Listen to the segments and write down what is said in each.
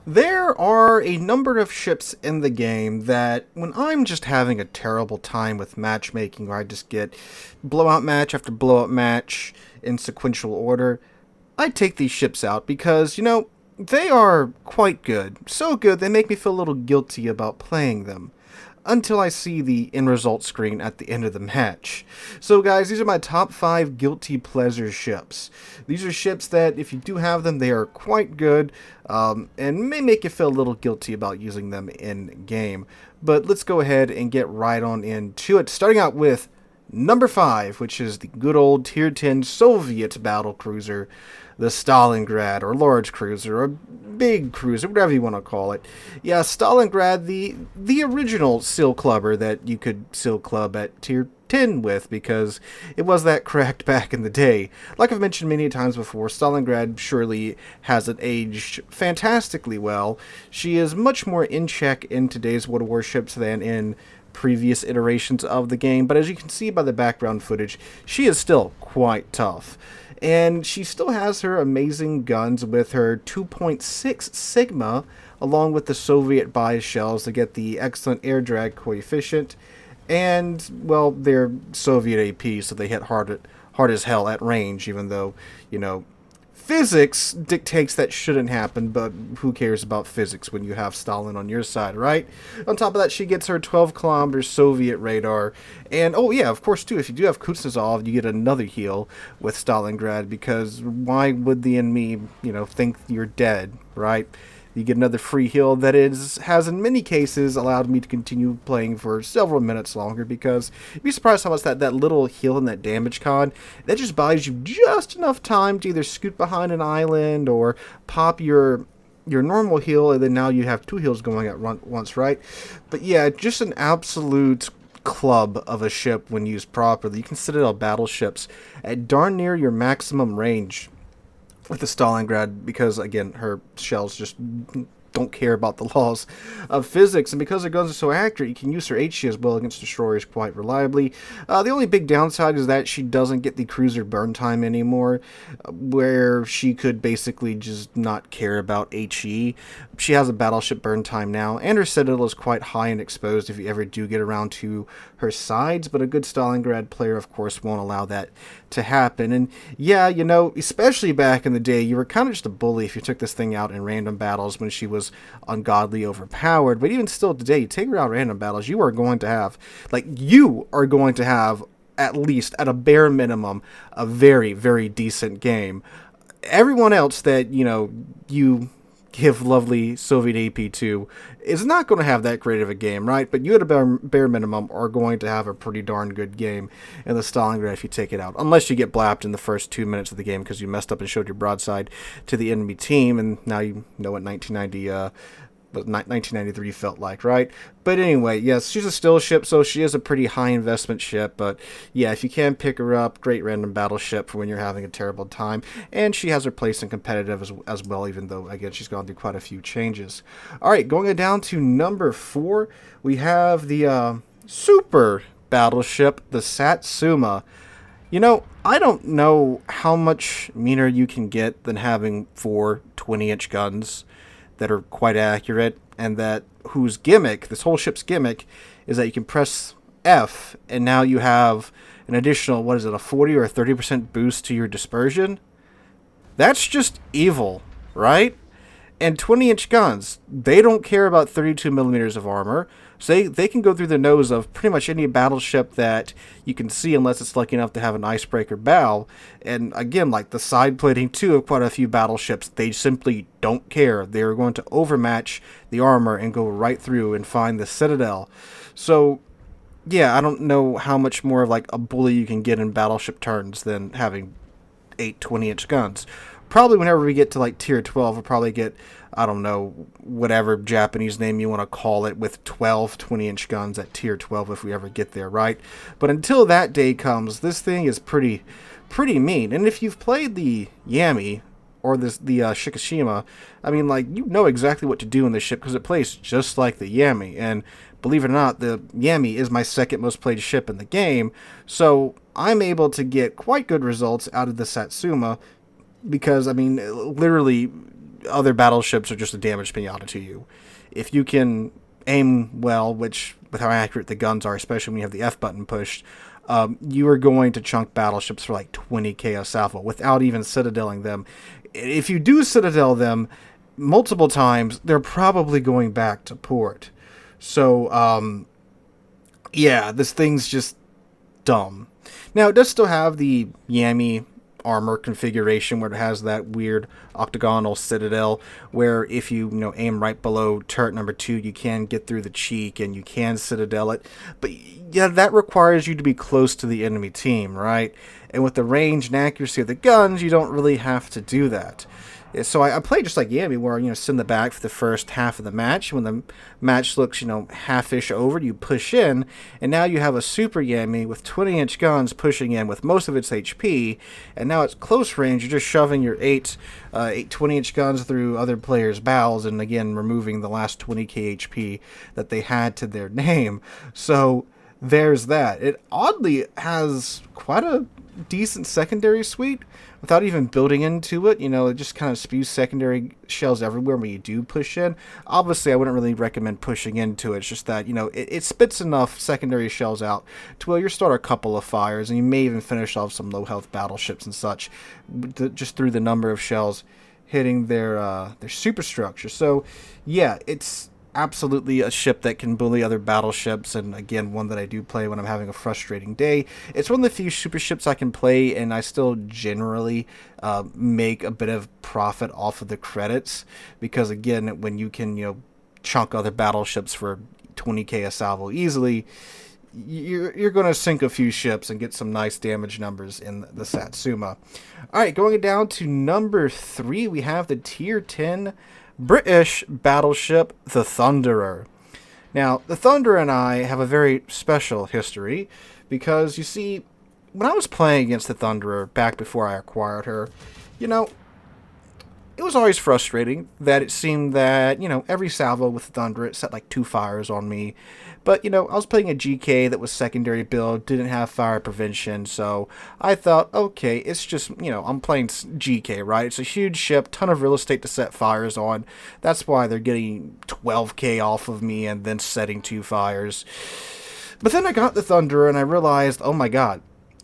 There are a number of ships in the game that, when I'm just having a terrible time with matchmaking, or I just get blowout match after blowout match in sequential order, I take these ships out because, they are quite good. So good, they make me feel a little guilty about playing them until I see the end result screen at the end of the match. So guys, these are my top 5 guilty pleasure ships. These are ships that, if you do have them, they are quite good, and may make you feel a little guilty about using them in game. But let's go ahead and get right on into it, starting out with number 5, which is the good old Tier 10 Soviet battle cruiser, the Stalingrad, or large cruiser, or big cruiser, whatever you want to call it. Yeah, Stalingrad, the original Seal Clubber that you could Seal Club at Tier 10 with, because it was that cracked back in the day. Like I've mentioned many times before, Stalingrad surely hasn't aged fantastically well. She is much more in check in today's World Warships than in previous iterations of the game, but as you can see by the background footage, she is still quite tough. And she still has her amazing guns with her 2.6 Sigma, along with the Soviet bias shells to get the excellent air drag coefficient. And, well, they're Soviet AP, so they hit hard as hell at range, even though, physics dictates that shouldn't happen, but who cares about physics when you have Stalin on your side, right? On top of that, she gets her 12 kilometer Soviet radar. And, oh yeah, of course, too, if you do have Kuznetsov, you get another heal with Stalingrad, because why would the enemy, think you're dead, right? You get another free heal that has in many cases allowed me to continue playing for several minutes longer, because you'd be surprised how much that little heal and that damage con, that just buys you just enough time to either scoot behind an island or pop your normal heal, and then now you have 2 heals going at once, right? But yeah, just an absolute club of a ship when used properly. You can Citadel battleships at darn near your maximum range with the Stalingrad, because again, her shells just don't care about the laws of physics, and because her guns are so accurate, you can use her HE as well against destroyers quite reliably. The only big downside is that she doesn't get the cruiser burn time anymore, where she could basically just not care about HE. She has a battleship burn time now, and her Citadel is quite high and exposed if you ever do get around to her sides, but a good Stalingrad player, of course, won't allow that to happen. And yeah, especially back in the day, you were kind of just a bully if you took this thing out in random battles when she was ungodly overpowered. But even still today, you take her out in random battles, you are going to have at least, at a bare minimum, a very, very decent game. Everyone else that, you give lovely Soviet AP to is not going to have that great of a game, right? But you at a bare minimum are going to have a pretty darn good game in the Stalingrad if you take it out. Unless you get blapped in the first 2 minutes of the game because you messed up and showed your broadside to the enemy team, and now you know what 1993 felt like, right? But anyway, yes, she's a still ship, so she is a pretty high investment ship, but yeah, if you can pick her up, great random battleship for when you're having a terrible time, and she has her place in competitive as well, even though, again, she's gone through quite a few changes. Alright, going down to number 4, we have the super battleship, the Satsuma. I don't know how much meaner you can get than having 4 20-inch guns that are quite accurate, and this whole ship's gimmick, is that you can press F, and now you have an additional, a 40 or a 30% boost to your dispersion? That's just evil, right? And 20-inch guns, they don't care about 32 millimeters of armor, so they can go through the nose of pretty much any battleship that you can see, unless it's lucky enough to have an icebreaker bow. And again, like the side plating too of quite a few battleships, they simply don't care. They are going to overmatch the armor and go right through and find the Citadel. So yeah, I don't know how much more of like a bully you can get in battleship turns than having 8 20-inch guns. Probably whenever we get to like tier 12, we'll probably get, I don't know, whatever Japanese name you want to call it, with 12 20-inch guns at tier 12 if we ever get there, right? But until that day comes, this thing is pretty mean. And if you've played the Yami or the Shikishima, I mean, like, you know exactly what to do in this ship because it plays just like the Yami. And believe it or not, the Yami is my second most played ship in the game, so I'm able to get quite good results out of the Satsuma because, I mean, literally, other battleships are just a damage pinata to you. If you can aim well, which with how accurate the guns are, especially when you have the F button pushed, you are going to chunk battleships for like 20k a salvo without even citadeling them. If you do citadel them multiple times, they're probably going back to port. So, yeah, this thing's just dumb. Now, it does still have the Yami armor configuration where it has that weird octagonal citadel where if you aim right below turret number 2, you can get through the cheek and you can citadel it. But yeah, that requires you to be close to the enemy team, right? And with the range and accuracy of the guns, you don't really have to do that. So I play just like Yami, where sit in the back for the first half of the match. When the match looks half-ish over, you push in, and now you have a super Yami with 20-inch guns pushing in with most of its HP, and now it's close range. You're just shoving your eight 20-inch guns through other players' bowels, and again removing the last 20k HP that they had to their name. So there's that. It oddly has quite a decent secondary suite without even building into it. It just kind of spews secondary shells everywhere when you do push in. Obviously, I wouldn't really recommend pushing into it. It's just that, it spits enough secondary shells out to where you start a couple of fires, and you may even finish off some low-health battleships and such just through the number of shells hitting their superstructure. So, yeah, it's absolutely a ship that can bully other battleships, and again, one that I do play when I'm having a frustrating day. It's one of the few super ships I can play, and I still generally make a bit of profit off of the credits, because again, when you can chunk other battleships for 20k a salvo easily, you're going to sink a few ships and get some nice damage numbers in the Satsuma. Alright, going down to number 3, we have the Tier 10 British battleship, the Thunderer. Now, the Thunderer and I have a very special history, because, you see, when I was playing against the Thunderer back before I acquired her, it was always frustrating that it seemed that, every salvo with the Thunderer, it set like 2 fires on me. But, I was playing a GK that was secondary build, didn't have fire prevention, so I thought, okay, it's just, I'm playing GK, right? It's a huge ship, ton of real estate to set fires on. That's why they're getting 12k off of me and then setting 2 fires. But then I got the Thunderer and I realized, oh my god,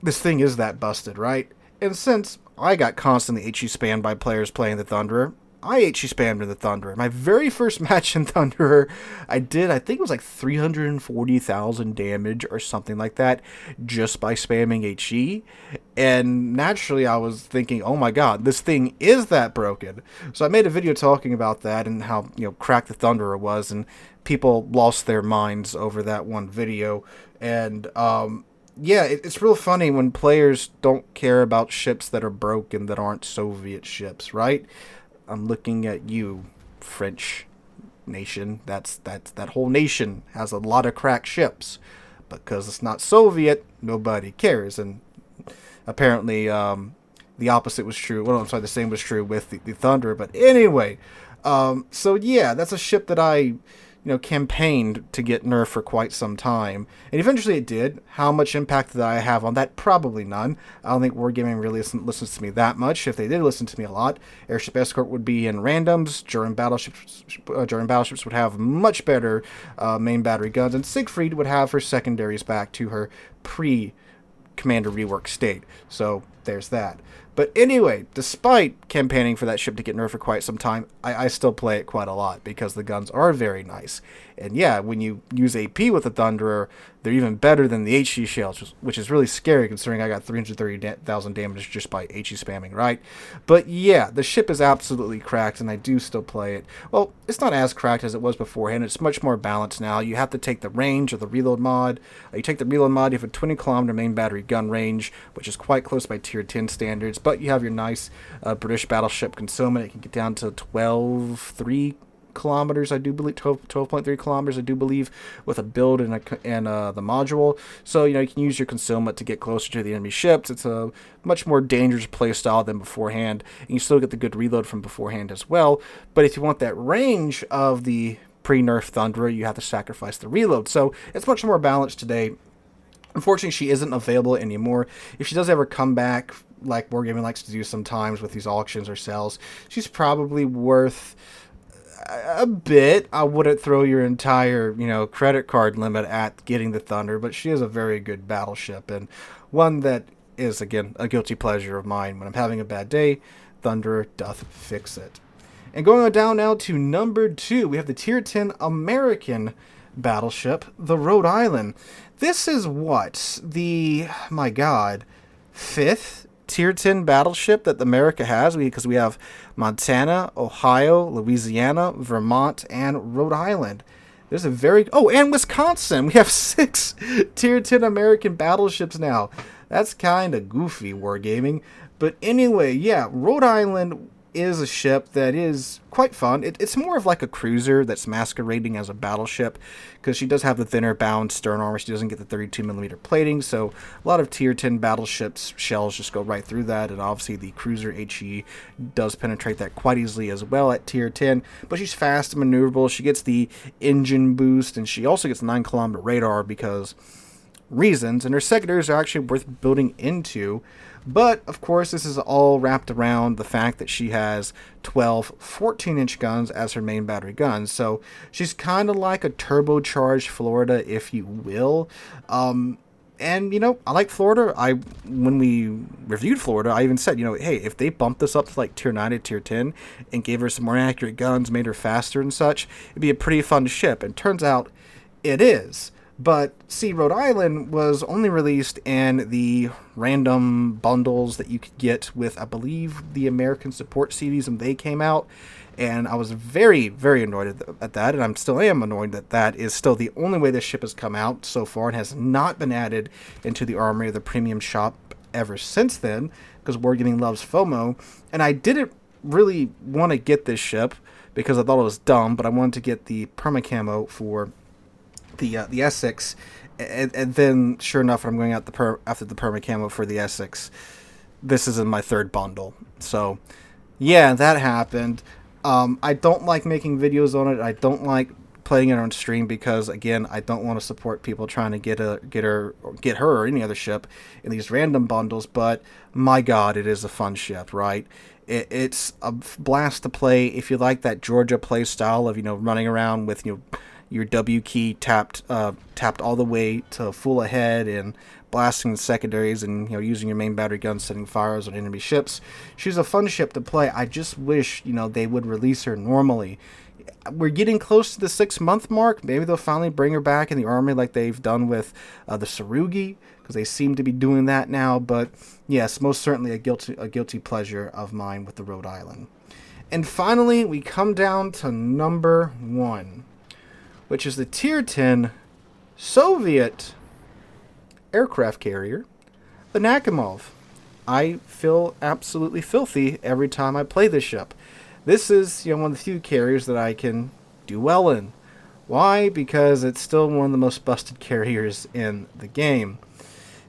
this thing is that busted, right? And since I got constantly HE spammed by players playing the Thunderer, I HE spammed in the Thunderer. My very first match in Thunderer, I think it was like 340,000 damage or something like that, just by spamming HE. And naturally I was thinking, oh my god, this thing is that broken. So I made a video talking about that and how, cracked the Thunderer was, and people lost their minds over that one video. And, yeah, it's real funny when players don't care about ships that are broken that aren't Soviet ships, right? I'm looking at you, French nation. That whole nation has a lot of cracked ships. Because it's not Soviet, nobody cares. And apparently the opposite was true. Well, I'm sorry, the same was true with the Thunderer. But anyway, so yeah, that's a ship that I campaigned to get nerfed for quite some time. And eventually it did. How much impact did I have on that? Probably none. I don't think Wargaming really listens to me that much. If they did listen to me a lot, Airship Escort would be in randoms. German battleships would have much better main battery guns. And Siegfried would have her secondaries back to her pre-commander rework state. So there's that. But anyway, despite campaigning for that ship to get nerfed for quite some time, I still play it quite a lot because the guns are very nice. And yeah, when you use AP with the Thunderer, they're even better than the HE shells, which is really scary considering I got 330,000 damage just by HE spamming, right? But yeah, the ship is absolutely cracked, and I do still play it. Well, it's not as cracked as it was beforehand. It's much more balanced now. You have to take the range of the reload mod. You take the reload mod, you have a 20-kilometer main battery gun range, which is quite close by Tier 10 standards, but you have your nice British battleship concealment. It can get down to 12.3 kilometers, I do believe, 12.3 kilometers, I do believe, with a build and the module. So, you can use your concealment to get closer to the enemy ships. It's a much more dangerous playstyle than beforehand, and you still get the good reload from beforehand as well. But if you want that range of the pre-nerf Thunderer, you have to sacrifice the reload. So, it's much more balanced today. Unfortunately, she isn't available anymore. If she does ever come back, like Wargaming likes to do sometimes with these auctions or sales, she's probably worth a bit. I wouldn't throw your entire, credit card limit at getting the Thunder, but she is a very good battleship, and one that is, again, a guilty pleasure of mine. When I'm having a bad day, Thunder doth fix it. And going on down now to number 2, we have the Tier 10 American battleship, the Rhode Island. This is what? My God, 5th Tier 10 battleship that America has, because we have Montana, Ohio, Louisiana, Vermont, and Rhode Island. There's a and Wisconsin. We have 6 Tier 10 American battleships now. That's kind of goofy, Wargaming. But anyway, yeah, Rhode Island is a ship that is quite fun. It's more of like a cruiser that's masquerading as a battleship, because she does have the thinner bound stern armor. She doesn't get the 32mm plating, so a lot of Tier 10 battleships shells just go right through that, and obviously the cruiser HE does penetrate that quite easily as well at Tier 10, but she's fast and maneuverable. She gets the engine boost, and she also gets 9-kilometer radar because reasons, and her secondaries are actually worth building into. But, of course, this is all wrapped around the fact that she has 12 14-inch guns as her main battery guns. So she's kind of like a turbocharged Florida, if you will. And, I like Florida. When we reviewed Florida, I even said, hey, if they bumped this up to like Tier 9 to Tier 10 and gave her some more accurate guns, made her faster and such, it'd be a pretty fun ship. And turns out it is. But, see, Rhode Island was only released in the random bundles that you could get with, I believe, the American Support CDs when they came out. And I was very, very annoyed at that, and I still am annoyed that that is still the only way this ship has come out so far and has not been added into the armory of the premium shop ever since then, because Wargaming loves FOMO. And I didn't really want to get this ship because I thought it was dumb, but I wanted to get the perma camo for the Essex, and then sure enough, I'm going out after the perma camo for the Essex. This is in my 3rd bundle. So yeah, that happened. I don't like making videos on it. I don't like playing it on stream because, again, I don't want to support people trying to get her or any other ship in these random bundles. But my God, it is a fun ship, right? It's a blast to play if you like that Georgia play style of running around with your W key tapped all the way to full ahead and blasting the secondaries and using your main battery gun setting fires on enemy ships. She's a fun ship to play. I just wish they would release her normally. We're getting close to the 6-month mark. Maybe they'll finally bring her back in the army like they've done with the Sarugi, because they seem to be doing that now. But yes, most certainly a guilty pleasure of mine with the Rhode Island. And finally, we come down to number 1, which is the Tier 10 Soviet aircraft carrier, the Nahkimov. I feel absolutely filthy every time I play this ship. This is one of the few carriers that I can do well in. Why? Because it's still one of the most busted carriers in the game.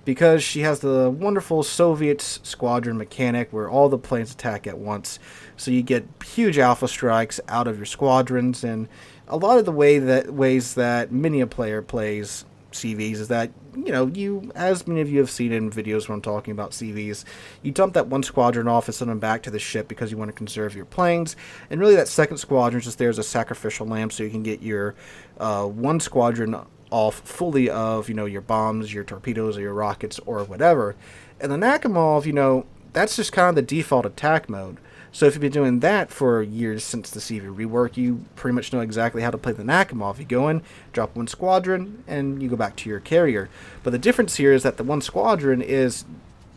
Because she has the wonderful Soviet squadron mechanic where all the planes attack at once. So you get huge alpha strikes out of your squadrons, and a lot of the ways that many a player plays CVs is that, you, as many of you have seen in videos when I'm talking about CVs, you dump that one squadron off and send them back to the ship because you want to conserve your planes, and really that second squadron is just there as a sacrificial lamb so you can get your one squadron off fully of, your bombs, your torpedoes, or your rockets, or whatever. And the Nahkimov, that's just kind of the default attack mode. So if you've been doing that for years since the CV rework, you pretty much know exactly how to play the Nahkimov. You go in, drop one squadron, and you go back to your carrier. But the difference here is that the one squadron is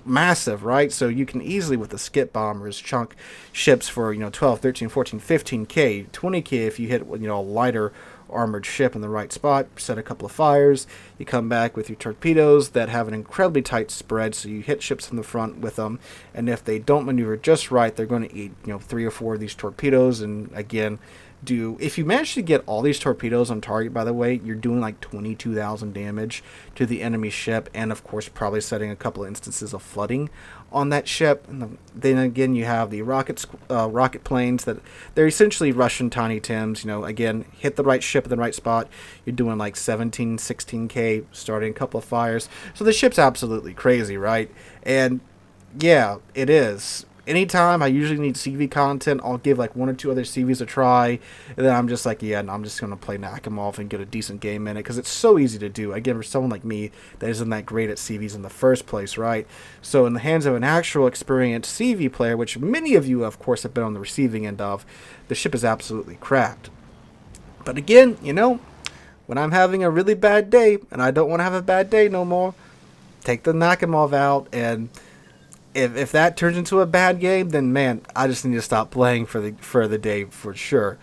massive, right? So you can easily, with the skip bombers, chunk ships for 12, 13, 14, 15k, 20k if you hit a lighter armored ship in the right spot, set a couple of fires, you come back with your torpedoes that have an incredibly tight spread, so you hit ships from the front with them, and if they don't maneuver just right, they're going to eat 3 or 4 of these torpedoes, and again, do, if you manage to get all these torpedoes on target, by the way, you're doing like 22,000 damage to the enemy ship, and of course probably setting a couple of instances of flooding on that ship. And then again, you have the rocket planes that they're essentially Russian Tiny Tims. You know, again, hit the right ship in the right spot, you're doing like 17, 16k, starting a couple of fires. So the ship's absolutely crazy, right? And yeah, it is. Anytime I usually need CV content, I'll give like 1 or 2 other CVs a try, and then I'm just like, yeah, no, I'm just going to play Nahkimov and get a decent game in it, because it's so easy to do. Again, for someone like me that isn't that great at CVs in the first place, right? So in the hands of an actual experienced CV player, which many of you, of course, have been on the receiving end of, the ship is absolutely cracked. But again, you know, when I'm having a really bad day, and I don't want to have a bad day no more, take the Nahkimov out, and if that turns into a bad game, then man, I just need to stop playing for the day for sure.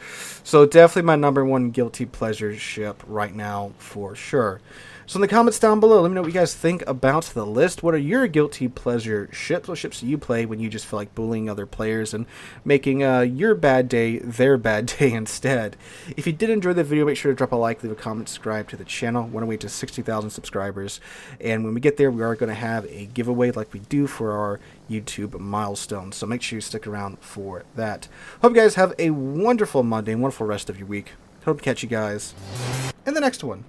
So definitely my number 1 guilty pleasure ship right now for sure. So in the comments down below, let me know what you guys think about the list. What are your guilty pleasure ships? What ships do you play when you just feel like bullying other players and making your bad day their bad day instead? If you did enjoy the video, make sure to drop a like, leave a comment, subscribe to the channel. We're on our way to 60,000 subscribers. And when we get there, we are going to have a giveaway like we do for our YouTube milestone. So make sure you stick around for that. Hope you guys have a wonderful Monday and wonderful rest of your week. Hope to catch you guys in the next one.